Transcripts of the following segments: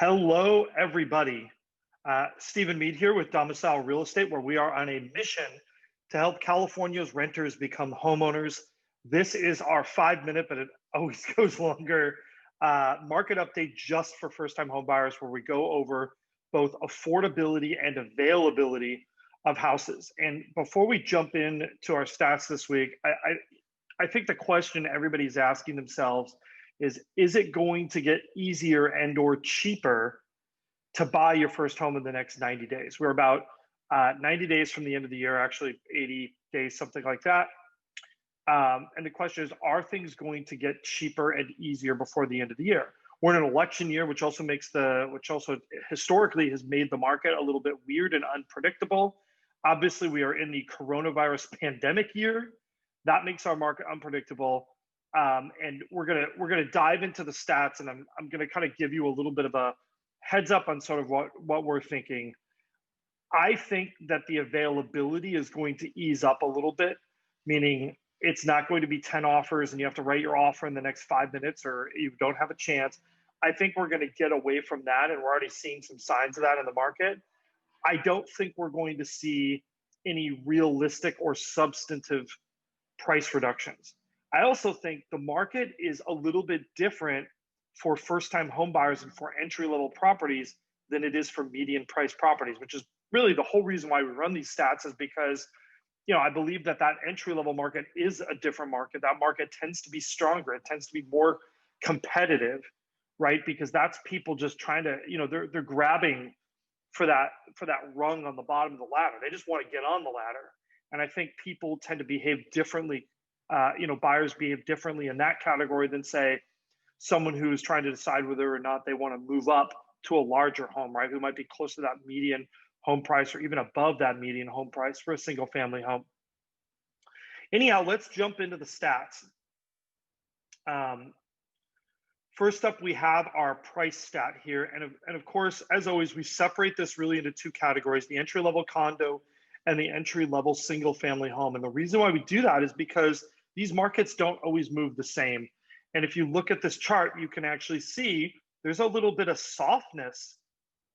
Hello, everybody. Stephen Mead here with Domicile Real Estate, where we are on a mission to help California's renters become homeowners. This is our 5 minute, but it always goes longer, market update just for first-time home buyers, where we go over both affordability and availability of houses. And before we jump in to our stats this week, I think the question everybody's asking themselves is it going to get easier and or cheaper to buy your first home in the next 90 days? We're about 90 days from the end of the year, actually 80 days, something like that. And the question is, are things going to get cheaper and easier before the end of the year? We're in an election year, which also historically has made the market a little bit weird and unpredictable. Obviously, we are in the coronavirus pandemic year. That makes our market unpredictable. And we're gonna dive into the stats, and I'm gonna kind of give you a little bit of a heads up on sort of what we're thinking. I think that the availability is going to ease up a little bit, meaning it's not going to be 10 offers and you have to write your offer in the next 5 minutes or you don't have a chance. I think we're going to get away from that, and we're already seeing some signs of that in the market. I don't think we're going to see any realistic or substantive price reductions. I also think the market is a little bit different for first-time home buyers and for entry-level properties than it is for median price properties, which is really the whole reason why we run these stats, is because, you know, I believe that entry-level market is a different market. That market tends to be stronger. It tends to be more competitive, right? Because that's people just trying to, you know, they're grabbing for that rung on the bottom of the ladder. They just want to get on the ladder. And I think people tend to behave differently. Buyers behave differently in that category than, say, someone who's trying to decide whether or not they want to move up to a larger home, right? Who might be close to that median home price or even above that median home price for a single family home. Anyhow, let's jump into the stats. First up, we have our price stat here. And of course, as always, we separate this really into two categories: the entry-level condo and the entry-level single family home. And the reason why we do that is because these markets don't always move the same. And if you look at this chart, you can actually see there's a little bit of softness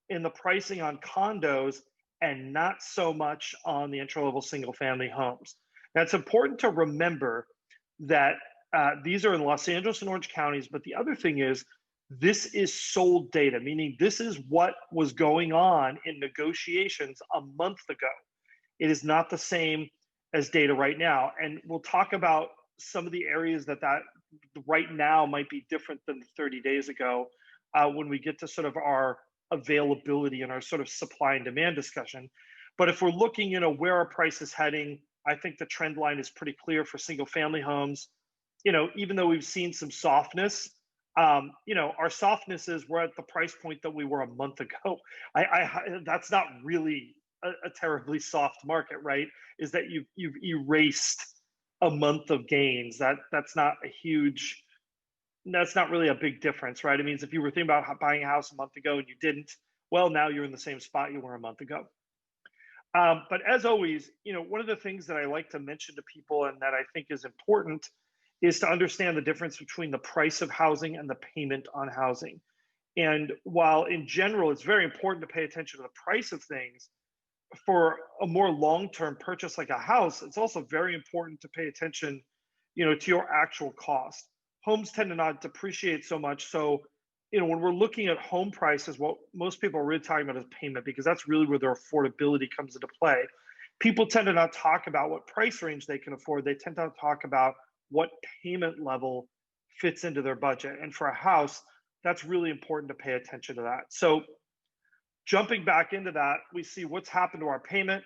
in the pricing on condos and not so much on the entry-level single family homes. Now, it's important to remember that these are in Los Angeles and Orange counties, but the other thing is, this is sold data, meaning this is what was going on in negotiations a month ago. It is not the same as data right now. And we'll talk about some of the areas that right now might be different than 30 days ago when we get to sort of our availability and our sort of supply and demand discussion. But if we're looking, where our price is heading, I think the trend line is pretty clear for single family homes. Even though we've seen some softness, our softness is we're at the price point that we were a month ago. That's not really a terribly soft market, right? Is that you've erased a month of gains. That's not really a big difference, right? It means if you were thinking about buying a house a month ago and you didn't, well, now you're in the same spot you were a month ago. But as always, one of the things that I like to mention to people and that I think is important is to understand the difference between the price of housing and the payment on housing. And while in general, it's very important to pay attention to the price of things, for a more long-term purchase like a house, it's also very important to pay attention, to your actual cost. Homes tend to not depreciate so much. So, when we're looking at home prices, what most people are really talking about is payment, because that's really where their affordability comes into play. People tend to not talk about what price range they can afford. They tend to talk about what payment level fits into their budget. And for a house, that's really important to pay attention to that. So jumping back into that, we see what's happened to our payment.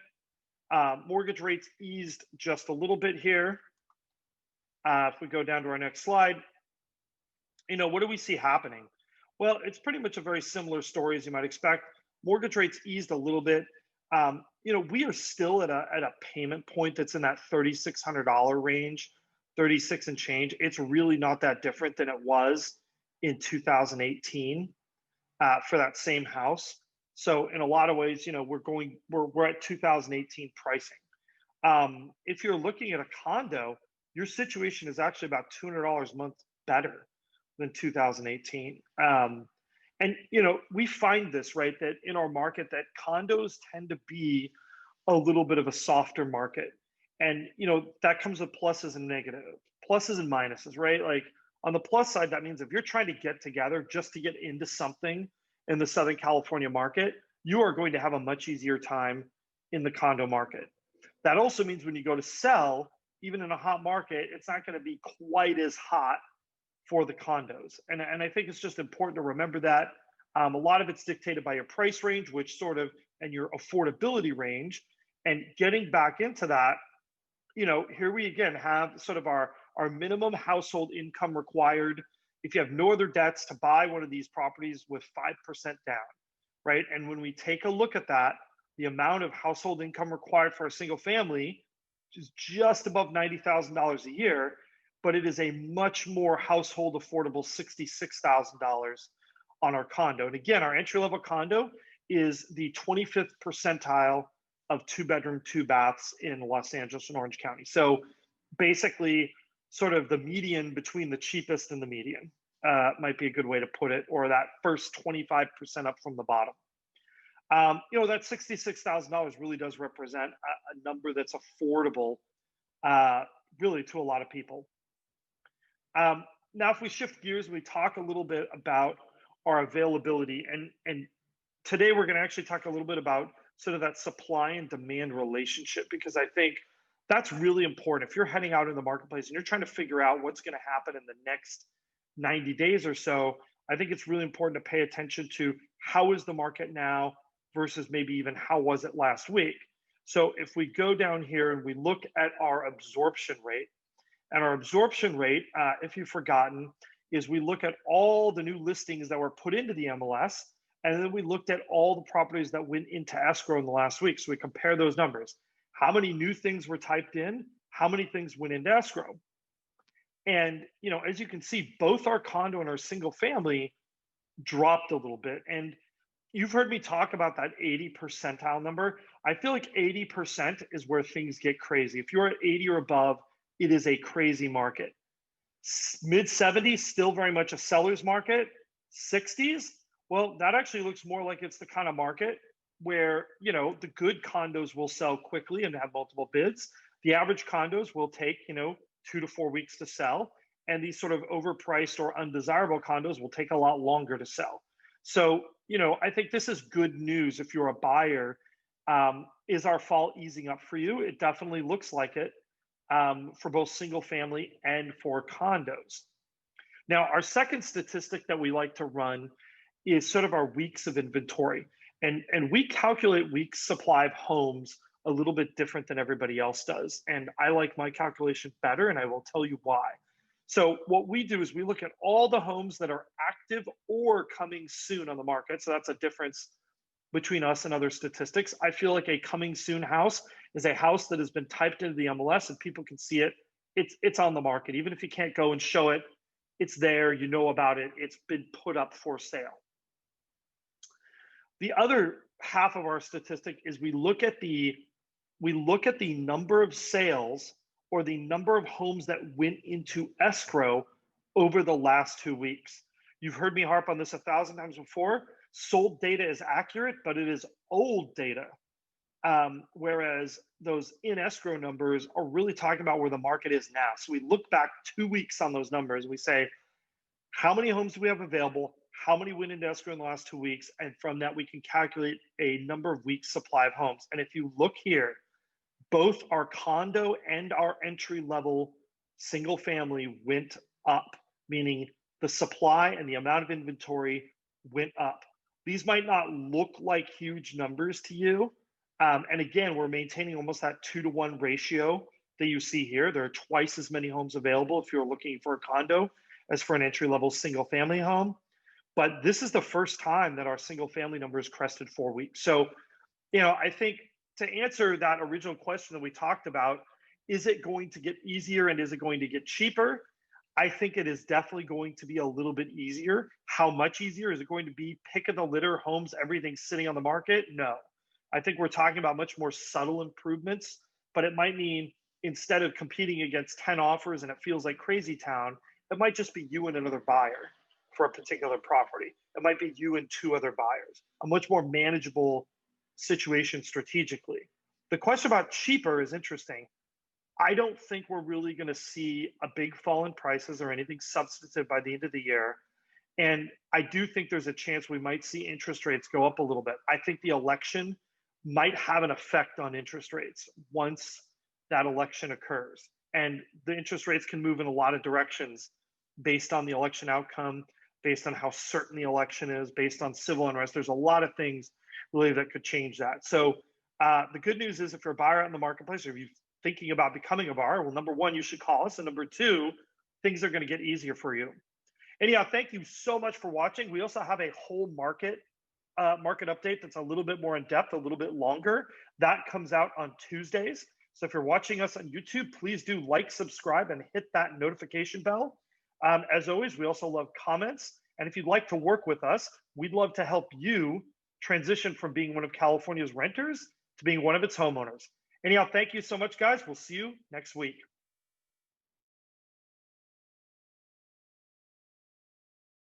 Mortgage rates eased just a little bit here. If we go down to our next slide, what do we see happening? Well, it's pretty much a very similar story as you might expect. Mortgage rates eased a little bit. We are still at a payment point that's in that $3,600 range, 36 and change. It's really not that different than it was in 2018 for that same house. So in a lot of ways, we're at 2018 pricing. If you're looking at a condo, your situation is actually about $200 a month better than 2018. And we find this, right, that in our market that condos tend to be a little bit of a softer market. And that comes with pluses and negatives, pluses and minuses, right? Like on the plus side, that means if you're trying to get together just to get into something in the Southern California market, you are going to have a much easier time in the condo market. That also means when you go to sell, even in a hot market, it's not going to be quite as hot for the condos. And I think it's just important to remember that a lot of it's dictated by your price range, which sort of, and your affordability range. And getting back into that, here we again have sort of our minimum household income required if you have no other debts to buy one of these properties with 5% down, right? And when we take a look at that, the amount of household income required for a single family is just above $90,000 a year, but it is a much more household affordable $66,000 on our condo. And again, our entry level condo is the 25th percentile of 2-bedroom, 2 baths in Los Angeles and Orange County. So basically, sort of the median between the cheapest and the median might be a good way to put it, or that first 25% up from the bottom. That $66,000 really does represent a number that's affordable, really, to a lot of people. Now, if we shift gears, we talk a little bit about our availability, and today we're going to actually talk a little bit about sort of that supply and demand relationship, because I think that's really important. If you're heading out in the marketplace and you're trying to figure out what's going to happen in the next 90 days or so, I think it's really important to pay attention to how is the market now versus maybe even how was it last week. So if we go down here and we look at our absorption rate, and our absorption rate, if you've forgotten, is we look at all the new listings that were put into the MLS, and then we looked at all the properties that went into escrow in the last week. So we compare those numbers. How many new things were typed in? How many things went into escrow? And, as you can see, both our condo and our single family dropped a little bit. And you've heard me talk about that 80 percentile number. I feel like 80% is where things get crazy. If you're at 80 or above, it is a crazy market. Mid 70s, still very much a seller's market. 60s, well, that actually looks more like it's the kind of market where, the good condos will sell quickly and have multiple bids. The average condos will take, 2 to 4 weeks to sell. And these sort of overpriced or undesirable condos will take a lot longer to sell. So, I think this is good news if you're a buyer. Is our fall easing up for you? It definitely looks like it. For both single family and for condos. Now, our second statistic that we like to run is sort of our weeks of inventory. And we calculate weeks supply of homes a little bit different than everybody else does. And I like my calculation better, and I will tell you why. So what we do is we look at all the homes that are active or coming soon on the market. So that's a difference between us and other statistics. I feel like a coming soon house is a house that has been typed into the MLS and people can see it. It's on the market. Even if you can't go and show it, it's there, you know about it, it's been put up for sale. The other half of our statistic is we look at the number of sales or the number of homes that went into escrow over the last 2 weeks. You've heard me harp on this 1,000 times before. Sold data is accurate, but it is old data. Whereas those in escrow numbers are really talking about where the market is now. So we look back 2 weeks on those numbers. We say, how many homes do we have available? How many went into escrow in the last 2 weeks? And from that, we can calculate a number of weeks supply of homes. And if you look here, both our condo and our entry level single family went up, meaning the supply and the amount of inventory went up. These might not look like huge numbers to you. And again, we're maintaining almost that 2-to-1 ratio that you see here. There are twice as many homes available if you're looking for a condo as for an entry-level single-family home. But this is the first time that our single-family number has crested 4 weeks. So, I think to answer that original question that we talked about, is it going to get easier and is it going to get cheaper? I think it is definitely going to be a little bit easier. How much easier? Is it going to be pick of the litter homes, everything sitting on the market? No. I think we're talking about much more subtle improvements, but it might mean instead of competing against 10 offers and it feels like crazy town, it might just be you and another buyer. for a particular property. It might be you and two other buyers, a much more manageable situation strategically. The question about cheaper is interesting. I don't think we're really going to see a big fall in prices or anything substantive by the end of the year. And I do think there's a chance we might see interest rates go up a little bit. I think the election might have an effect on interest rates once that election occurs. And the interest rates can move in a lot of directions based on the election outcome, based on how certain the election is, based on civil unrest. There's a lot of things really that could change that. So the good news is if you're a buyer out in the marketplace, or if you're thinking about becoming a buyer, well, number one, you should call us. And number two, things are going to get easier for you. Anyhow, thank you so much for watching. We also have a whole market update that's a little bit more in depth, a little bit longer. That comes out on Tuesdays. So if you're watching us on YouTube, please do like, subscribe, and hit that notification bell. As always, we also love comments. And if you'd like to work with us, we'd love to help you transition from being one of California's renters to being one of its homeowners. Anyhow, thank you so much, guys. We'll see you next week.